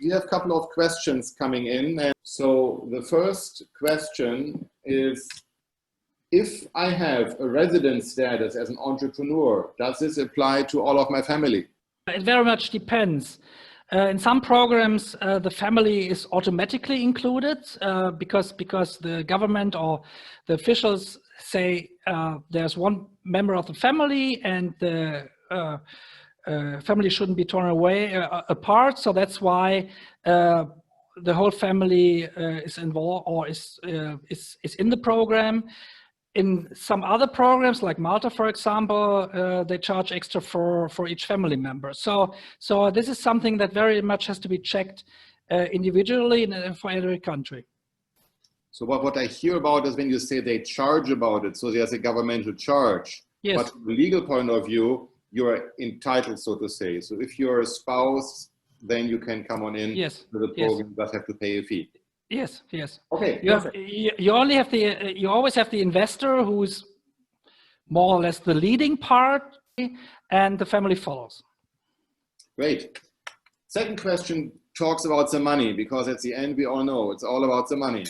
we have a couple of questions coming in. And so the first question is, if I have a resident status as an entrepreneur, does this apply to all of my family? It very much depends. In some programs, the family is automatically included because the government or the officials say there's one member of the family and the family shouldn't be torn away apart. So that's why the whole family is involved or is in the program. In some other programs, like Malta, for example, they charge extra for each family member. So this is something that very much has to be checked individually for every country. So what I hear about is when you say they charge about it, so there's a governmental charge. Yes. But from a legal point of view, you're entitled, so to say. So if you're a spouse, then you can come on in yes. to the program, yes. but have to pay a fee. Yes, yes. Okay. You always have the investor who's more or less the leading part, and the family follows. Great. Second question talks about the money, because at the end we all know it's all about the money.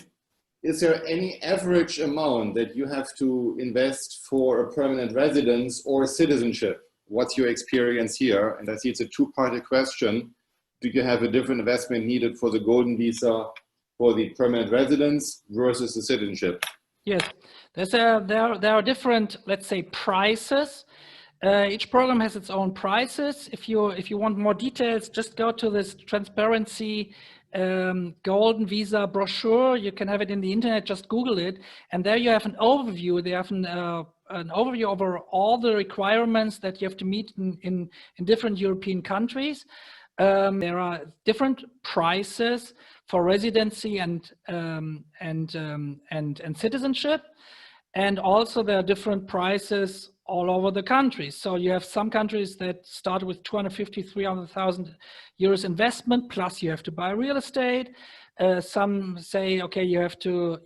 Is there any average amount that you have to invest for a permanent residence or citizenship? What's your experience here? And I see it's a two-parted question. Do you have a different investment needed for the golden visa for the permanent residence versus the citizenship? Yes, there are different, let's say, prices. Each program has its own prices. If you want more details, just go to this transparency golden visa brochure. You can have it in the internet, just Google it, and there you have an overview. They have an overview over all the requirements that you have to meet in different European countries. There are different prices for residency and citizenship, and also there are different prices all over the countries. So you have some countries that start with 250,000, 300,000 euros investment, plus you have to buy real estate. Some say, okay, you have to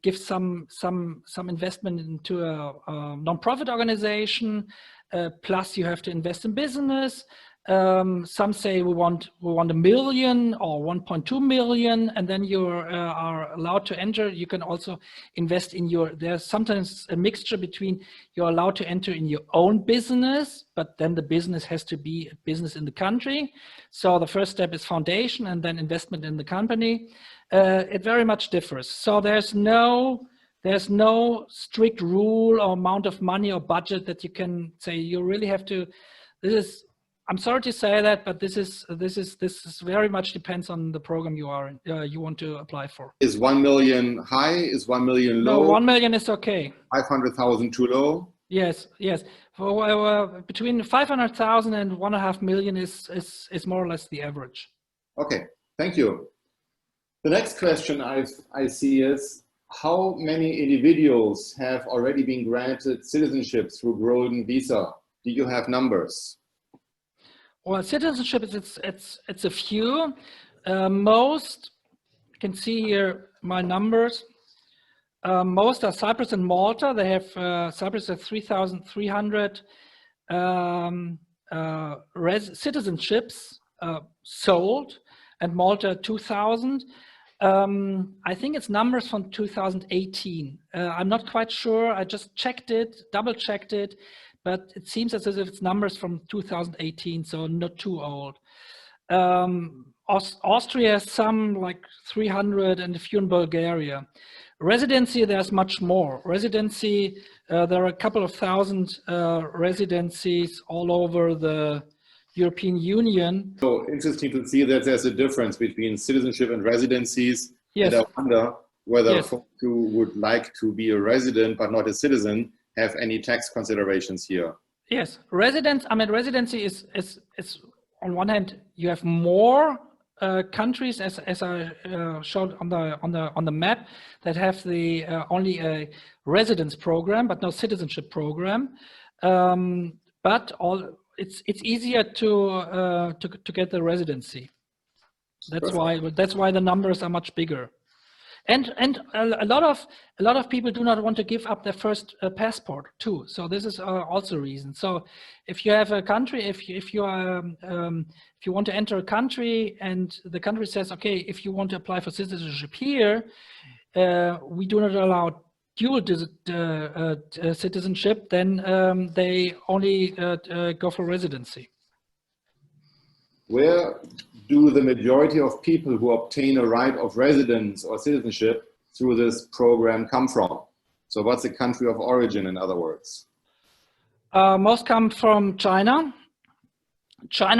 give some investment into a non-profit organization. Plus you have to invest in business. Some say we want $1 million or 1.2 million, and then you are allowed to enter. You can also invest in there's sometimes a mixture between you're allowed to enter in your own business, but then the business has to be a business in the country. So the first step is foundation and then investment in the company. It very much differs. So there's no strict rule or amount of money or budget that you can say you really have to. I'm sorry to say that, but this is very much depends on the program you want to apply for. Is 1 million high? Is 1 million low? No, 1 million is okay. 500,000 too low? Yes. For between 500,000 and 1.5 million is more or less the average. Okay, thank you. The next question I see is, how many individuals have already been granted citizenship through golden visa? Do you have numbers? Well, citizenship it's a few. Most, you can see here my numbers. Most are Cyprus and Malta. They have Cyprus has 3,300 citizenships sold, and Malta 2,000. I think it's numbers from 2018. I'm not quite sure. I just double checked it, but it seems as if it's numbers from 2018, so not too old. Austria has some like 300 and a few in Bulgaria. Residency, there's much more. Residency, there are a couple of thousand residencies all over the European Union. So interesting to see that there's a difference between citizenship and residencies. Yes. And I wonder whether folks who would like to be a resident but not a citizen have any tax considerations here. Yes, residency is on one hand you have more countries as I showed on the map that have the only a residence program but no citizenship program. But it's easier to get the residency. That's why the numbers are much bigger. And a lot of people do not want to give up their first passport too. So this is also a reason. So if you have a country, if you want to enter a country and the country says, okay, if you want to apply for citizenship here, we do not allow dual citizenship, then they only go for residency. Where do the majority of people who obtain a right of residence or citizenship through this program come from? So what's the country of origin, in other words? Most come from China,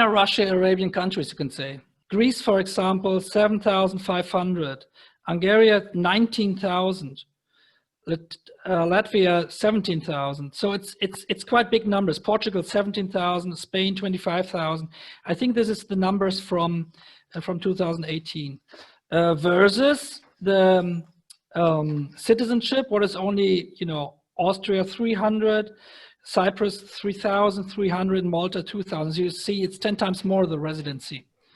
Russia, Arabian countries, you can say. Greece, for example, 7,500. Hungary, 19,000. Latvia, 17,000. So it's quite big numbers. Portugal, 17,000. Spain, 25,000. I think this is the numbers from 2018 versus the citizenship. What is only, you know, Austria 300, Cyprus 3,300, Malta 2,000. So you see, it's 10 times more the residency.